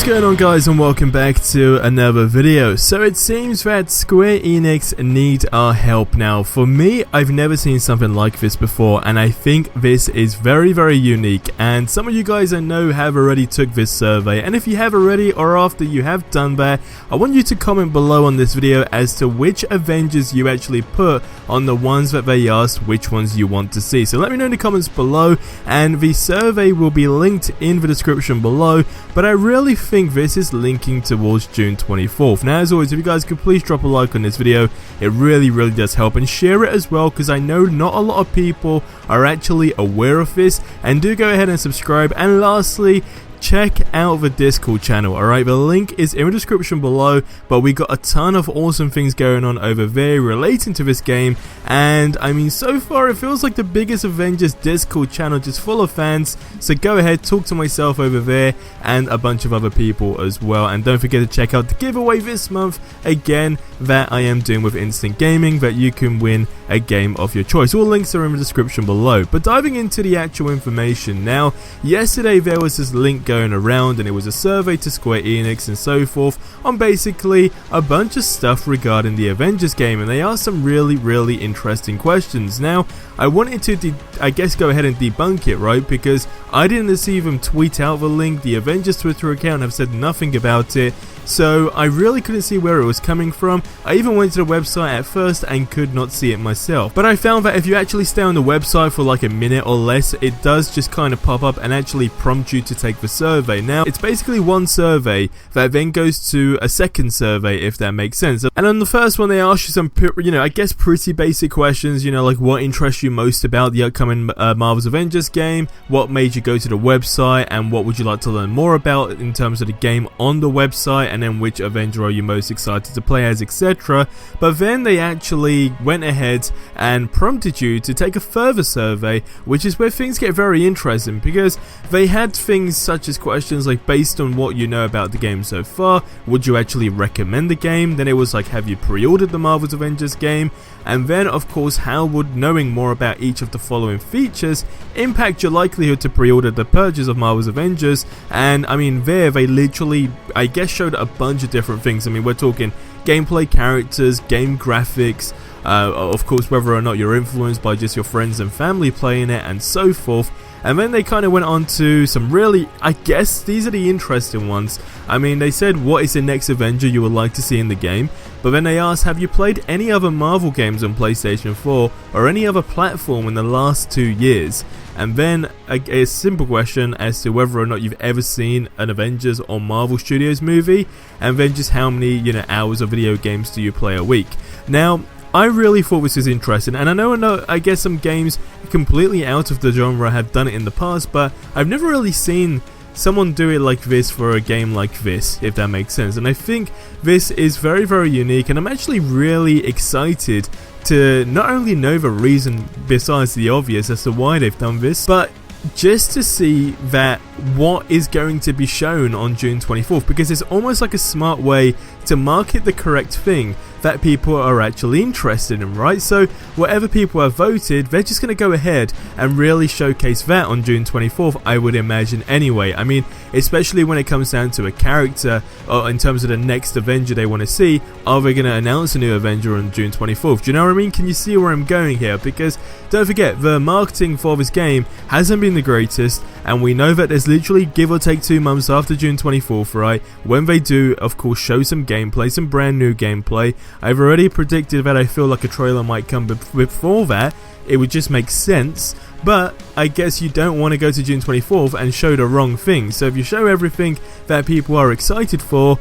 going on, guys, and welcome back to another video. So it seems that Square Enix need our help now. For me, I've never seen something like this before, and I think this is very unique. And some of you guys I know have already took this survey, and if you have already or after you have done that, I want you to comment below on this video as to which Avengers you actually put on the ones that they asked, which ones you want to see. So let me know in the comments below, and the survey will be linked in the description below, but I really think this is linking towards June 24th. Now, as always, if you guys could please drop a like on this video, it really does help, and share it as well, because I know not a lot of people are actually aware of this. And do go ahead and subscribe, and lastly, check out the Discord channel. Alright, the link is in the description below, but we got a ton of awesome things going on over there relating to this game, and I mean, so far it feels like the biggest Avengers Discord channel, just full of fans. So go ahead, talk to myself over there and a bunch of other people as well, and don't forget to check out the giveaway this month again that I am doing with Instant Gaming, that you can win a game of your choice. All links are in the description below. But diving into the actual information now, yesterday there was this link going around, and it was a survey to Square Enix and so forth on basically a bunch of stuff regarding the Avengers game, and they asked some really interesting questions. Now, I wanted to I guess go ahead and debunk it, right, because I didn't see them tweet out the link. The Avengers Twitter account have said nothing about it, so I really couldn't see where it was coming from. I even went to the website at first and could not see it myself, but I found that if you actually stay on the website for like a minute or less, it does just kind of pop up and actually prompt you to take the survey. Now, it's basically one survey that then goes to a second survey, if that makes sense. And on the first one, they ask you some, I guess pretty basic questions, like what interests you most about the upcoming Marvel's Avengers game, what made you go to the website, and what would you like to learn more about in terms of the game on the website, and then which Avenger are you most excited to play as, etc. But then they actually went ahead and prompted you to take a further survey, which is where things get very interesting, because they had things such as questions like, based on what you know about the game so far, would you actually recommend the game? Then it was like, have you pre-ordered the Marvel's Avengers game? And then, of course, how would knowing more about each of the following features impact your likelihood to pre-order the purchase of Marvel's Avengers? And I mean, there they literally, I guess, showed a bunch of different things. I mean, we're talking gameplay, characters, game graphics, of course, whether or not you're influenced by just your friends and family playing it, and so forth. And then they kind of went on to some really, I guess these are the interesting ones. I mean, they said, what is the next Avenger you would like to see in the game? But then they asked, have you played any other Marvel games on PlayStation 4 or any other platform in the last 2 years? And then a simple question as to whether or not you've ever seen an Avengers or Marvel Studios movie, and then just how many hours of video games do you play a week. Now, I really thought this was interesting, and I know I guess some games completely out of the genre have done it in the past, but I've never really seen someone do it like this for a game like this, if that makes sense. And I think this is very unique, and I'm actually really excited to not only know the reason besides the obvious as to why they've done this, but just to see that what is going to be shown on June 24th, because it's almost like a smart way to market the correct thing that people are actually interested in, right? So whatever people have voted, they're just going to go ahead and really showcase that on June 24th, I would imagine anyway. I mean, especially when it comes down to a character, or in terms of the next Avenger they want to see, are they going to announce a new Avenger on June 24th? Do you know what I mean? Can you see where I'm going here? Because don't forget, the marketing for this game hasn't been the greatest, and we know that there's literally give or take 2 months after June 24th, right? When they do, of course, show some gameplay, some brand new gameplay. I've already predicted that I feel like a trailer might come before that. It would just make sense, but I guess you don't want to go to June 24th and show the wrong thing. So if you show everything that people are excited for,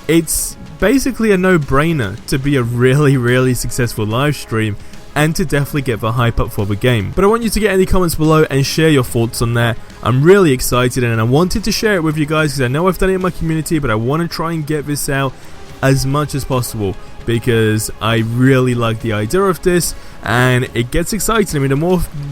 it's basically a no-brainer to be a really successful live stream, and to definitely get the hype up for the game. But I want you to get any comments below and share your thoughts on that. I'm really excited, and I wanted to share it with you guys because I know I've done it in my community, but I want to try and get this out as much as possible, because I really like the idea of this, and it gets exciting. I mean,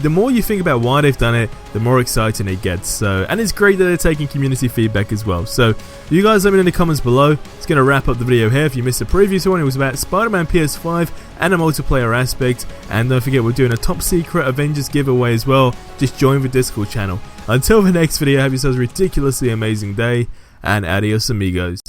the more you think about why they've done it, the more exciting it gets. So, and it's great that they're taking community feedback as well. So you guys let me know in the comments below. It's going to wrap up the video here. If you missed the previous one, it was about Spider-Man PS5 and a multiplayer aspect. And don't forget, we're doing a top secret Avengers giveaway as well. Just join the Discord channel. Until the next video, have yourselves a ridiculously amazing day, and adios amigos.